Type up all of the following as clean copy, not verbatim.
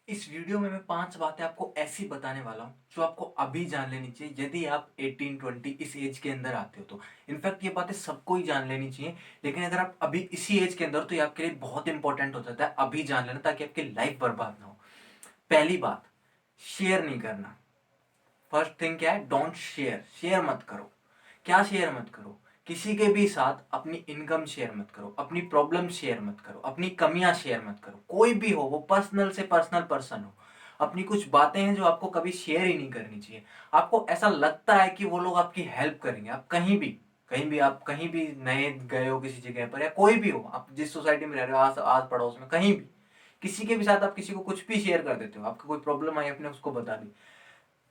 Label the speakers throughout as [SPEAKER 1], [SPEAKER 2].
[SPEAKER 1] इस वीडियो में मैं 5 बातें आपको ऐसी बताने वाला हूँ जो आपको अभी जान लेनी चाहिए यदि आप 18-20 इस एज के अंदर आते हो तो। इनफैक्ट ये बातें सबको ही जान लेनी चाहिए, लेकिन अगर आप अभी इसी एज के अंदर हो तो ये आपके लिए बहुत इंपॉर्टेंट हो जाता है अभी जान लेना, ताकि आपकी लाइफ बर्बाद ना हो। पहली बात, शेयर नहीं करना। फर्स्ट थिंग क्या है? Don't share. शेयर मत करो। क्या शेयर मत करो? किसी के भी साथ अपनी इनकम शेयर मत करो, अपनी प्रॉब्लम शेयर मत करो, अपनी कमियां शेयर मत करो। कोई भी हो, वो पर्सनल से पर्सनल पर्सन हो, अपनी कुछ बातें हैं जो आपको कभी शेयर ही नहीं करनी चाहिए। आपको ऐसा लगता है कि वो लोग आपकी हेल्प करेंगे, आप कहीं भी आप कहीं भी नए गए हो किसी जगह पर, या कोई भी हो, आप जिस सोसाइटी में रह रहे हो, आस आस पड़ोस में कहीं भी, किसी के भी साथ आप किसी को कुछ भी शेयर कर देते हो। आपको कोई प्रॉब्लम आई, आपने उसको बता दी।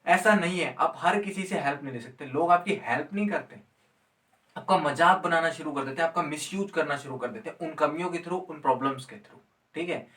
[SPEAKER 1] ऐसा नहीं है, आप हर किसी से हेल्प नहीं ले सकते। लोग आपकी हेल्प नहीं करते, आपका मजाक बनाना शुरू कर देते हैं, आपका मिसयूज करना शुरू कर देते हैं उन कमियों के थ्रू, उन प्रॉब्लम्स के थ्रू। ठीक है?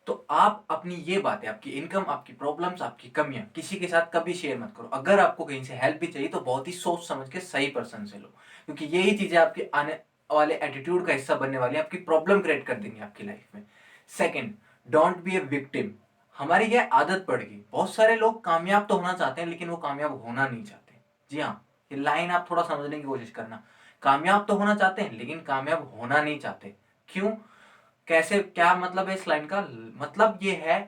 [SPEAKER 1] तो आप अपनी ये बातें, आपकी इनकम, आपकी प्रॉब्लम्स, आपकी कमियां किसी के साथ कभी शेयर मत करो। अगर आपको कहीं से हेल्प भी चाहिए तो बहुत ही सोच समझ के सही पर्सन से लो, क्योंकि यही चीजें आपके आने वाले एटीट्यूड का हिस्सा बनने वाली है, आपकी प्रॉब्लम क्रिएट कर देंगी आपकी लाइफ में। Second, don't be a victim. हमारी यह आदत पड़ गई, बहुत सारे लोग कामयाब तो होना चाहते हैं लेकिन वो कामयाब होना नहीं चाहते। जी हाँ, ये लाइन आप थोड़ा समझने की कोशिश करना। कामयाब तो होना चाहते हैं लेकिन कामयाब होना नहीं चाहते। क्यों? कैसे? क्या मतलब है इस लाइन का? मतलब ये है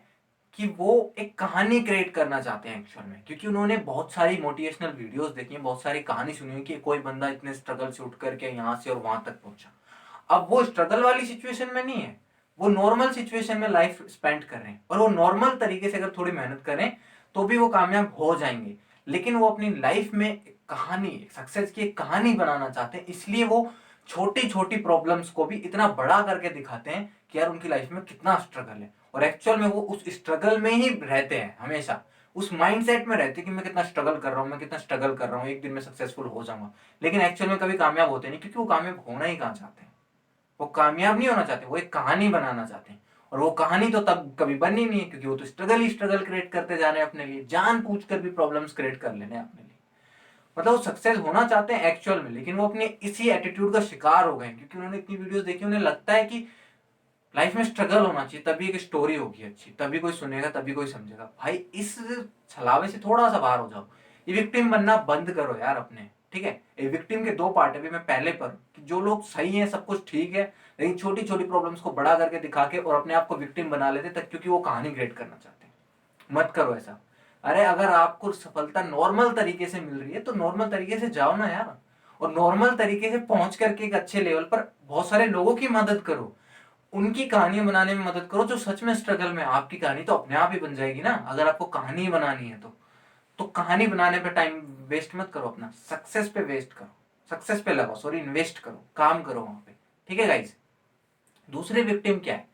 [SPEAKER 1] कि वो एक कहानी क्रिएट करना चाहते हैं एक्चुअल में, क्योंकि उन्होंने बहुत सारी मोटिवेशनल वीडियोस देखी हैं, बहुत सारी कहानी सुनी है कि कोई बंदा इतने स्ट्रगल से उठ करके यहाँ से और वहां तक पहुंचा। अब वो स्ट्रगल वाली सिचुएशन में नहीं है, वो नॉर्मल सिचुएशन में लाइफ स्पेंड कर रहे हैं, और वो नॉर्मल तरीके से अगर थोड़ी मेहनत करें तो भी वो कामयाब हो जाएंगे। लेकिन वो अपनी लाइफ में कहानी, सक्सेस की एक कहानी बनाना चाहते हैं, इसलिए वो छोटी छोटी प्रॉब्लम्स को भी इतना बड़ा करके दिखाते हैं कि यार उनकी लाइफ में कितना स्ट्रगल है, और एक्चुअल में वो उस स्ट्रगल में ही रहते हैं हमेशा। उस माइंडसेट में रहते हैं कि मैं कितना स्ट्रगल कर रहा हूं, मैं कितना स्ट्रगल कर रहा हूं, एक दिन में सक्सेसफुल हो जाऊंगा। लेकिन एक्चुअल में कभी कामयाब होते नहीं, क्योंकि वो कामयाब होना ही कहां चाहते हैं। वो कामयाब नहीं होना चाहते, वो एक कहानी बनाना चाहते हैं। और वो कहानी तो तब कभी बननी नहीं है, क्योंकि वो तो स्ट्रगल ही स्ट्रगल क्रिएट करते जा रहे हैं अपने लिए, जान पूछ कर भी प्रॉब्लम्स क्रिएट कर लेने अपने लिए। मतलब वो सक्सेस होना चाहते हैं एक्चुअल में, लेकिन वो अपने इसी एटीट्यूड का शिकार हो गए हैं, क्योंकि उन्होंने इतनी वीडियोस देखी, उन्हें लगता है कि लाइफ में स्ट्रगल होना चाहिए तभी एक स्टोरी होगी अच्छी, तभी कोई सुनेगा, तभी कोई समझेगा। भाई इस छलावे से थोड़ा सा बाहर हो जाओ। ये विक्टिम बनना बंद करो यार अपने। ठीक है? ये विक्टिम के दो पार्ट है, अभी मैं पहले पर कि जो लोग सही हैं, सब कुछ ठीक है, लेकिन छोटी छोटी प्रॉब्लम्स को बड़ा करके दिखा के और अपने आप को विक्टिम बना लेते तक, क्योंकि वो कहानी क्रिएट करना चाहते हैं। मत करो ऐसा। अरे अगर आपको सफलता नॉर्मल तरीके से मिल रही है तो नॉर्मल तरीके से जाओ ना यार, और नॉर्मल तरीके से पहुंच करके एक अच्छे लेवल पर बहुत सारे लोगों की मदद करो, उनकी कहानियां बनाने में मदद करो जो सच में स्ट्रगल में। आपकी कहानी तो अपने आप ही बन जाएगी ना, अगर आपको कहानी बनानी है तो कहानी बनाने पे टाइम वेस्ट मत करो, अपना सक्सेस पे वेस्ट करो, सक्सेस पे लगाओ, सॉरी इन्वेस्ट करो, काम करो वहां पे। ठीक है गाइज? दूसरे विक्टिम क्या है?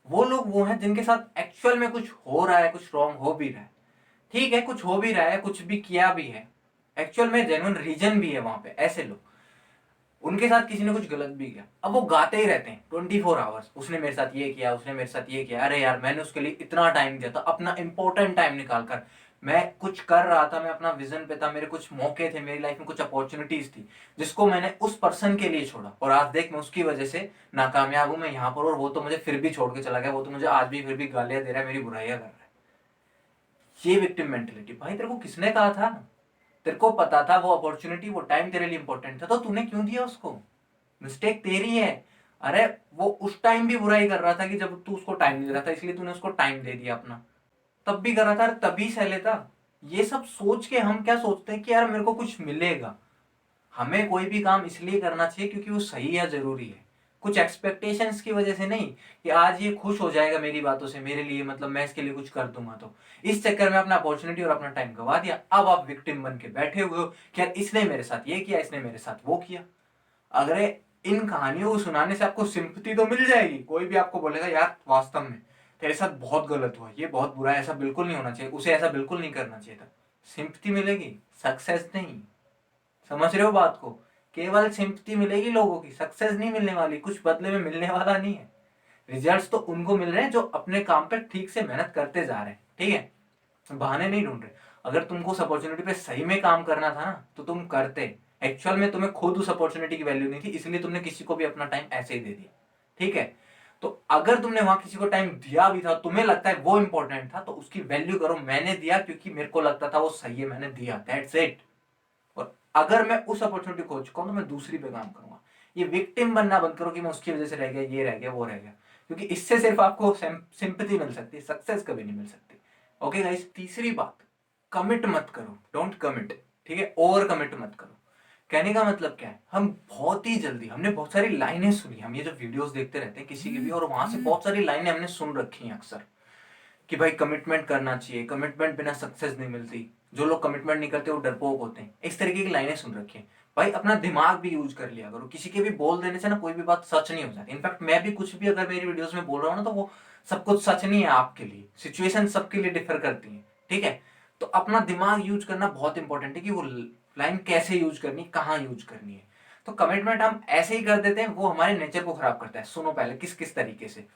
[SPEAKER 1] वो लोग वो हैं जिनके साथ एक्चुअल में कुछ हो रहा है, कुछ रॉन्ग हो भी रहा है। ठीक है, कुछ हो भी रहा है, कुछ भी किया भी है, एक्चुअल में जेन्युइन रीजन भी है वहां पे, ऐसे लोग, उनके साथ किसी ने कुछ गलत भी किया, अब वो गाते ही रहते हैं 24 आवर्स, उसने मेरे साथ ये किया, उसने मेरे साथ ये किया। अरे यार मैंने उसके लिए इतना टाइम दिया था, अपना इंपॉर्टेंट टाइम निकाल कर मैं कुछ कर रहा था, मैं अपना विजन पे था, मेरे कुछ मौके थे, मेरी लाइफ में कुछ अपॉर्चुनिटीज थी जिसको मैंने उस पर्सन के लिए छोड़ा, और आज देख मैं उसकी वजह से नाकामयाब हूं, मैं यहाँ पर, और वो तो मुझे फिर भी छोड़ के चला गया, वो तो मुझे आज भी फिर भी गालियां दे रहा है, मेरी बुराइयां कर रहा है। ये विक्टिम मेंटेलिटी। भाई तेरे को किसने कहा था? तेरे को पता था वो अपॉर्चुनिटी, वो टाइम तेरे लिए इंपॉर्टेंट था, तो तूने क्यों दिया उसको? मिस्टेक तेरी है। अरे वो उस टाइम भी बुराई कर रहा था कि जब तू उसको टाइम नहीं दे रहा था, इसलिए तूने उसको टाइम दे दिया अपना। तब भी कर रहा था, तभी सह लेता। ये सब सोच के हम क्या सोचते हैं कि यार मेरे को कुछ मिलेगा। हमें कोई भी काम इसलिए करना चाहिए क्योंकि वो सही या जरूरी है, कुछ एक्सपेक्टेशंस की वजह से नहीं कि आज ये खुश हो जाएगा मेरी बातों से, मेरे लिए मतलब मैं इसके लिए कुछ कर दूंगा। तो इस चक्कर में अपना अपॉर्चुनिटी और अपना टाइम गवा दिया। अब आप विक्टिम बन के बैठे हुए हो कि यार इसने मेरे साथ ये किया, इसने मेरे साथ वो किया। अगर इन कहानियों को सुनाने से आपको सिंपैथी तो मिल जाएगी, कोई भी आपको बोलेगा यार वास्तव में तेरे साथ बहुत गलत हुआ, ये बहुत बुरा है, ऐसा बिल्कुल नहीं होना चाहिए, उसे ऐसा बिल्कुल नहीं करना चाहिए था। सिंपैथी मिलेगी, सक्सेस नहीं। समझ रहे हो बात को? केवल सिंपैथी मिलेगी लोगों की, सक्सेस नहीं मिलने वाली, कुछ बदले में मिलने वाला नहीं है। रिजल्ट्स तो उनको मिल रहे हैं जो अपने काम पे ठीक से मेहनत करते जा रहे हैं। ठीक है? बहाने नहीं ढूंढ रहे। अगर तुमको उस अपॉर्चुनिटी पे सही में काम करना था ना तो तुम करते। एक्चुअल में तुम्हें खुद उस अपॉर्चुनिटी की वैल्यू नहीं थी, इसलिए तुमने किसी को भी अपना टाइम ऐसे ही दे दिया। ठीक है? तो अगर तुमने वहां किसी को टाइम दिया भी था, तुम्हें लगता है वो इंपॉर्टेंट था, तो उसकी वैल्यू करो, मैंने दिया क्योंकि मेरे को लगता था वो सही है, मैंने दिया, दैट्स इट। और अगर मैं उस अपॉर्चुनिटी खो चुका हूं तो मैं दूसरी पे काम करूंगा। ये विक्टिम बनना बंद करो कि मैं उसकी वजह से रह गया, ये रह गया, वो रह गया, क्योंकि इससे सिर्फ आपको सिंपैथी मिल सकती है, सक्सेस कभी नहीं मिल सकती। ओके गाइस, तीसरी बात, कमिट मत करो, डोंट कमिट। ठीक है, ओवर कमिट मत करो। कहने का मतलब क्या है, हम बहुत ही जल्दी, हमने बहुत सारी लाइनें सुनी, हम ये जो वीडियोस देखते रहते हैं किसी की भी, और वहां से बहुत सारी लाइनें हमने सुन रखी हैं अक्सर, कि भाई कमिटमेंट करना चाहिए, कमिटमेंट बिना सक्सेस नहीं मिलती, जो लोग कमिटमेंट नहीं करते वो डरपोक होते हैं, इस तरीके की लाइनें सुन रखी हैं। भाई अपना दिमाग भी यूज कर लिया करो, किसी के भी बोल देने से ना कोई भी बात सच नहीं हो जाती। इनफैक्ट मैं भी कुछ भी अगर मेरी वीडियोस में बोल रहा हूँ ना, तो वो सब कुछ सच नहीं है आपके लिए, सिचुएशन सबके लिए डिफर करती है। ठीक है, तो अपना दिमाग यूज करना बहुत इंपॉर्टेंट है, कि वो लाइन कैसे यूज करनी, कहाँ यूज करनी है। तो कमिटमेंट हम ऐसे ही कर देते हैं, वो हमारे नेचर को खराब करता है। सुनो पहले किस किस तरीके से,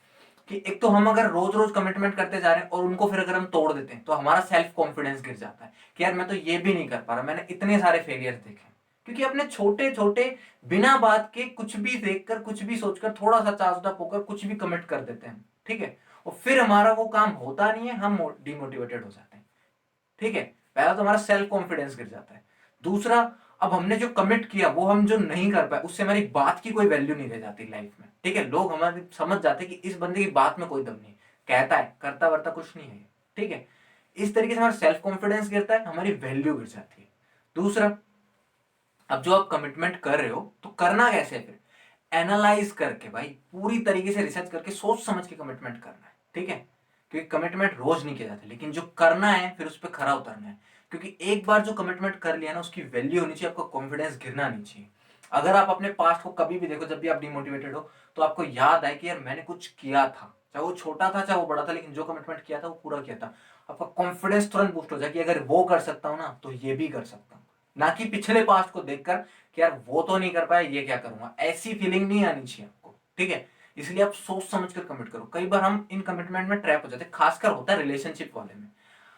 [SPEAKER 1] कि एक तो हम अगर रोज रोज कमिटमेंट करते जा रहे हैं और उनको फिर अगर हम तोड़ देते हैं, तो हमारा सेल्फ कॉन्फिडेंस गिर जाता है, कि यार मैं तो ये भी नहीं कर पा रहा, मैंने इतने सारे फेलियर्स देखे। क्योंकि अपने छोटे छोटे बिना बात के कुछ भी देखकर, कुछ भी सोचकर, थोड़ा सा चार्जड होकर कुछ भी कमिट कर देते हैं। ठीक है, और फिर हमारा वो काम होता नहीं है, हम डिमोटिवेटेड हो जाते हैं। ठीक है, पहला तो हमारा सेल्फ कॉन्फिडेंस गिर जाता है। दूसरा, अब हमने जो कमिट किया वो हम जो नहीं कर पाए, उससे हमारी बात की कोई वैल्यू नहीं रह जाती लाइफ में। ठीक है, लोग हमारे समझ जाते हैं कि इस बंदे की बात में कोई दम नहीं, कहता है, करता वर्ता कुछ नहीं है। ठीक है, इस तरीके से हमारा सेल्फ कॉन्फिडेंस गिरता है, हमारी वैल्यू गिर जाती है। दूसरा, अब जो आप कमिटमेंट कर रहे हो तो करना कैसे है फिर, एनालाइज करके, भाई पूरी तरीके से रिसर्च करके सोच समझ के कमिटमेंट करना है। ठीक है, क्योंकि कमिटमेंट रोज नहीं किया जाता, लेकिन जो करना है फिर उस पर खरा उतरना है। क्योंकि एक बार जो कमिटमेंट कर लिया ना, उसकी वैल्यू होनी चाहिए, आपका कॉन्फिडेंस गिरना नहीं चाहिए। अगर आप अपने पास्ट को कभी भी देखो, जब भी आप डिमोटिवेटेड हो, तो आपको याद आए कि यार मैंने कुछ किया था, चाहे वो छोटा था चाहे वो बड़ा था, लेकिन जो कमिटमेंट किया था वो पूरा किया था। आपका कॉन्फिडेंस तुरंत बूस्ट हो जाए कि अगर वो कर सकता हूं ना, तो ये भी कर सकता हूं। ना कि पिछले पास्ट को देखकर कि यार वो तो नहीं कर पाया, ये क्या करूंगा, ऐसी फीलिंग नहीं आनी चाहिए आपको। ठीक है, इसलिए आप सोच समझ कर कमिट करो। कई बार हम इन कमिटमेंट में ट्रैप हो जाते हैं, खासकर होता है रिलेशनशिप वाले में।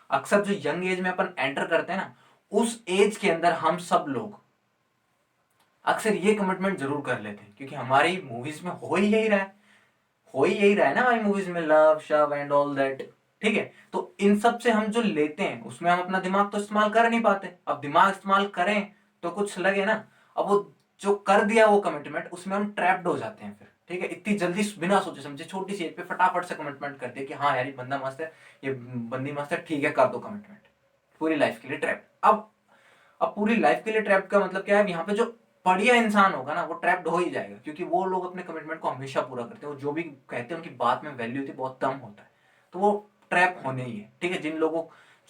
[SPEAKER 1] अक्सर जो यंग एज में अपन एंटर करते हैं ना, उस एज के अंदर हम सब लोग अक्सर ये कमिटमेंट जरूर कर लेते हैं, क्योंकि हमारी मूवीज में हो ही यही रहा है, हो ही यही रहा है ना हमारी मूवीज में, लव शव एंड ऑल दैट। ठीक है, तो इन सब से हम जो लेते हैं उसमें हम अपना दिमाग तो इस्तेमाल कर नहीं पाते। अब दिमाग इस्तेमाल करें तो कुछ लगे ना। अब वो जो कर दिया वो कमिटमेंट, उसमें हम ट्रैप्ड हो जाते हैं फिर। ठीक है, इतनी जल्दी बिना सोचे समझे छोटी सी एज पे फटाफट से कमिटमेंट करते हैं कि हाँ यार ये बंदा मस्त है, ये बंदी मस्त है, ठीक है कर दो कमिटमेंट, पूरी लाइफ के लिए ट्रैप। अब पूरी लाइफ के लिए ट्रैप का मतलब क्या है, यहाँ पे जो बढ़िया इंसान होगा ना वो ट्रैप्ड हो ही जाएगा, क्योंकि वो लोग अपने कमिटमेंट को हमेशा पूरा करते हैं, वो जो भी कहते हैं उनकी बात में वैल्यू होती है, बहुत दम होता है। तो वो ट्रैप होने ही है। ठीक है,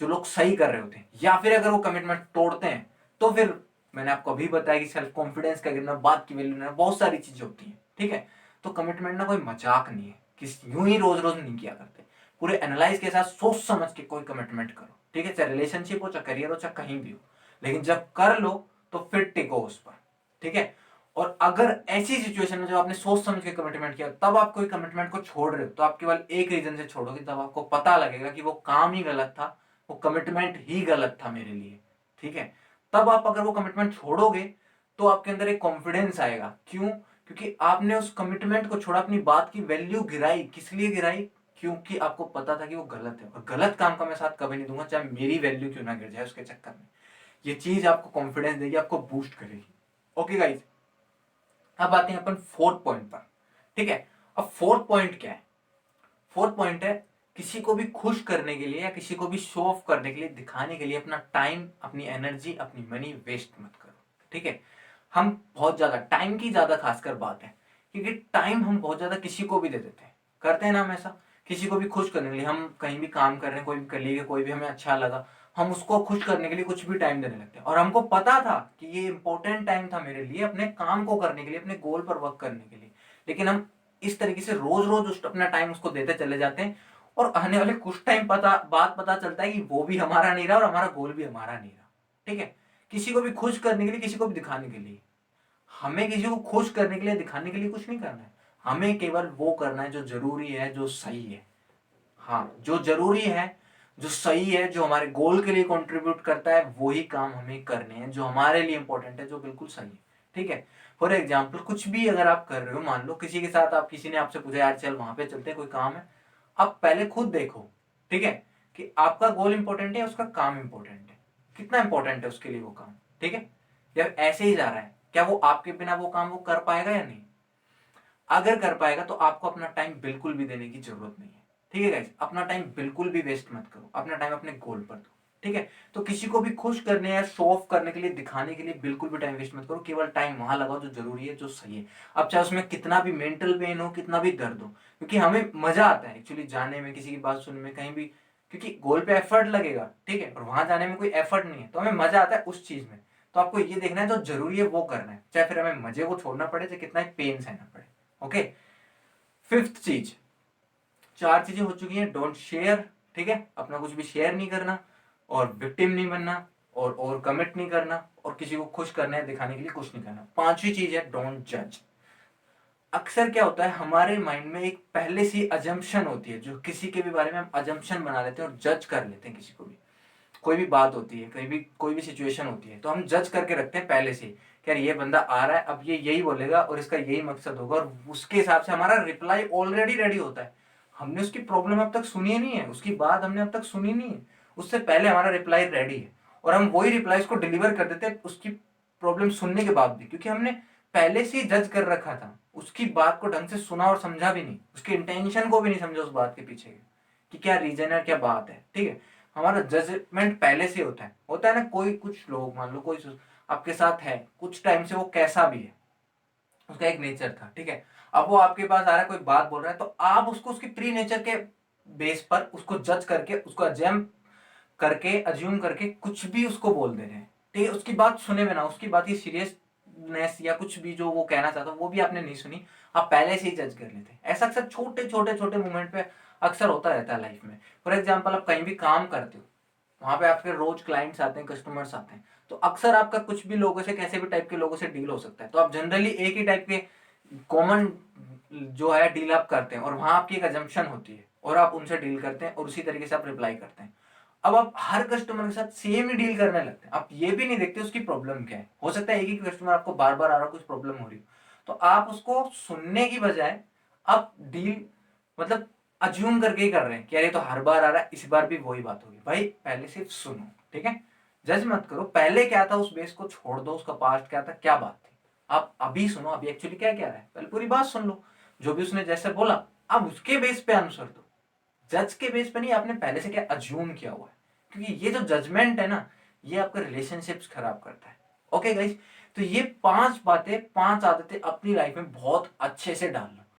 [SPEAKER 1] जो लोग सही कर रहे होते हैं, या फिर अगर वो कमिटमेंट तोड़ते हैं, तो फिर मैंने आपको अभी बताया कि सेल्फ कॉन्फिडेंस का गिरना, बात की वैल्यू ना, बहुत सारी चीजें होती हैं। ठीक है, तो कमिटमेंट ना कोई मजाक नहीं है, किस यूं ही रोज रोज नहीं किया करते। पूरे एनालाइज के साथ सोच समझ के कोई कमिटमेंट करो। ठीक है, चाहे रिलेशनशिप हो, चाहे करियर हो, चाहे कहीं भी हो, लेकिन जब कर लो तो फिर टिको उस पर। ठीक है, और अगर ऐसी सिचुएशन में जब आपने सोच समझ के कमिटमेंट किया, तब आप कोई कमिटमेंट को छोड़ रहे हो, तो आप केवल एक रीजन से छोड़ोगे, तब आपको पता लगेगा कि वो काम ही गलत था, वो कमिटमेंट ही गलत था मेरे लिए। ठीक है, तब आप अगर वो कमिटमेंट छोड़ोगे तो आपके अंदर एक कॉन्फिडेंस आएगा। क्यों? क्योंकि आपने उस कमिटमेंट को छोड़ा, अपनी बात की वैल्यू गिराई। किस लिए गिराई? क्योंकि आपको पता था कि वो गलत है, और गलत काम का मैं साथ कभी नहीं दूंगा, चाहे मेरी वैल्यू क्यों ना गिर जाए उसके चक्कर में। ये चीज आपको कॉन्फिडेंस देगी, आपको बूस्ट करेगी। ओके गाइज, अब आते हैं अपन फोर्थ पॉइंट पर। ठीक है, अब फोर्थ पॉइंट क्या है? फोर्थ पॉइंट है, किसी को भी खुश करने के लिए या किसी को भी शो ऑफ करने के लिए, दिखाने के लिए अपना टाइम, अपनी एनर्जी, अपनी मनी वेस्ट मत करो। ठीक है, हम बहुत ज्यादा टाइम की ज्यादा खासकर बात है, क्योंकि टाइम हम बहुत ज्यादा किसी को भी दे देते हैं, करते हैं ना हम ऐसा। किसी को भी खुश करने के लिए हम कहीं भी काम कर रहे हैं, कोई भी कलीग है, कोई भी हमें अच्छा लगा, हम उसको खुश करने के लिए कुछ भी टाइम देने लगते हैं, और हमको पता था कि ये इंपॉर्टेंट टाइम था मेरे लिए, अपने काम को करने के लिए, अपने गोल पर वर्क करने के लिए। लेकिन हम इस तरीके से रोज रोज अपना टाइम उसको देते चले जाते हैं, और आने वाले कुछ टाइम बात पता चलता है कि वो भी हमारा नहीं रहा और हमारा गोल भी हमारा नहीं रहा। ठीक है, किसी को भी खुश करने के लिए, किसी को भी दिखाने के लिए, हमें किसी को खुश करने के लिए, दिखाने के लिए कुछ नहीं करना है। हमें केवल वो करना है जो जरूरी है, जो सही है। हाँ, जो जरूरी है, जो सही है, जो हमारे गोल के लिए कंट्रीब्यूट करता है, वही काम हमें करने हैं, जो हमारे लिए इंपॉर्टेंट है, जो बिल्कुल सही है। ठीक है। फॉर एग्जाम्पल कुछ भी अगर आप कर रहे हो, मान लो किसी के साथ आप, किसी ने आपसे पूछा यार चल वहां पे चलते हैं, कोई काम है, आप पहले खुद देखो, ठीक है, कि आपका गोल इंपॉर्टेंट है, उसका काम इंपॉर्टेंट है, कितना इंपॉर्टेंट है उसके लिए वो काम, ठीक है, या ऐसे ही जा रहा है, क्या वो आपके बिना वो काम वो कर पाएगा या नहीं। अगर कर पाएगा तो आपको अपना टाइम बिल्कुल भी देने की जरूरत नहीं है, ठीक है गाइस, अपना टाइम बिल्कुल भी वेस्ट मत करो, अपना टाइम अपने गोल पर दो, ठीक है। तो किसी को भी खुश करने या शो ऑफ करने के लिए, दिखाने के लिए बिल्कुल भी टाइम वेस्ट मत करो, केवल टाइम वहां लगाओ जो जरूरी है, जो सही है। अब चाहे उसमें कितना भी मेंटल पेन हो, कितना भी दर्द हो, क्योंकि हमें मजा आता है एक्चुअली जाने में, किसी की बात सुनने में, कहीं भी, क्योंकि गोल पे एफर्ट लगेगा, ठीक है, और वहां जाने में कोई एफर्ट नहीं है, तो हमें मजा आता है उस चीज में। तो आपको ये देखना है जो जरूरी है वो करना है, चाहे फिर हमें मजे को छोड़ना पड़े, चाहे कितना ही पेन सहना पड़े। ओके। फिफ्थ चीज, चार चीजें हो चुकी हैं। डोंट शेयर, ठीक है, अपना कुछ भी शेयर नहीं करना, और विक्टिम नहीं बनना, और कमिट नहीं करना, और किसी को खुश करने दिखाने के लिए कुछ नहीं करना। पांचवी चीज है डोंट जज। अक्सर क्या होता है हमारे माइंड में एक पहले से अजम्पशन होती है, जो किसी के भी बारे में हम अजम्पशन बना लेते हैं और जज कर लेते हैं किसी को भी। कोई भी बात होती है, कहीं भी कोई भी सिचुएशन होती है, तो हम जज करके रखते हैं पहले से कि यार ये बंदा आ रहा है, अब ये यही बोलेगा और इसका यही मकसद होगा, और उसके हिसाब से हमारा रिप्लाई ऑलरेडी रेडी होता है। हमने उसकी प्रॉब्लम अब तक सुनी नहीं है, उसकी बात हमने अब तक सुनी नहीं है, उससे पहले हमारा रिप्लाई रेडी है, और हम वही रिप्लाई उसको डिलीवर कर देते हैं उसकी प्रॉब्लम सुनने के बाद भी, क्योंकि हमने पहले से ही जज कर रखा था, उसकी बात को ढंग से सुना और समझा भी नहीं, उसके इंटेंशन को भी नहीं समझा उस बात के पीछे कि क्या रीजन है, क्या बात है, ठीक है। हमारा जजमेंट पहले से होता है ना। कोई कुछ लोग, मान लो कोई आपके साथ है कुछ टाइम से, वो कैसा भी है, उसका एक नेचर था, ठीक है, अब वो आपके पास आ रहा है, कोई बात बोल रहा है, तो आप उसको उसकी प्री नेचर के बेस पर उसको जज करके, उसको अज्यूम करके कुछ भी उसको बोल दे रहे हैं, ठीक है, उसकी बात सुने बिना, उसकी बात की सीरियसनेस या कुछ भी जो वो कहना चाहता वो भी आपने नहीं सुनी, आप पहले से ही जज कर लेते हैं। ऐसा अक्सर छोटे छोटे छोटे मोमेंट पे अक्सर होता रहता है लाइफ में। फॉर एग्जाम्पल, आप कहीं भी काम करते हो, वहां पे आपके रोज क्लाइंट्स आते हैं, कस्टमर्स आते हैं, तो अक्सर आपका कुछ भी लोगों से, कैसे भी टाइप के लोगों से डील हो सकता है, तो आप जनरली एक ही टाइप के कॉमन जो है डील आप करते हैं, और वहां आपकी एक अजम्पशन होती है, और आप उनसे डील करते हैं, और उसी तरीके से आप रिप्लाई करते हैं। अब आप हर कस्टमर के साथ सेम ही डील करने लगते हैं, आप ये भी नहीं देखते उसकी प्रॉब्लम क्या है। हो सकता है एक ही कस्टमर आपको बार बार आ रहा, कुछ प्रॉब्लम हो रही हो, तो आप उसको सुनने की बजाय आप डील, मतलब अज्यूम करके ही कर रहे हैं कि यार ये तो हर बार आ रहा है, इस बार भी वही बात होगी। भाई पहले सिर्फ सुनो, ठीक है, जज मत करो, पहले क्या था उस बेस को छोड़ दो, उसका पास्ट क्या था, क्या बात थी, आप अभी सुनो, अभी एक्चुअली क्या क्या रहा है, पहले पूरी बात सुन लो, जो भी उसने जैसे बोला, अब उसके बेस पे आंसर दो, जज के बेस पे नहीं, आपने पहले से क्या अज्यूम किया हुआ है, क्योंकि ये जो जजमेंट है ना, ये आपके रिलेशनशिप्स खराब करता है। ओके गाइस, तो ये पांच बातें, पांच आदतें अपनी लाइफ में बहुत अच्छे से डाल लो।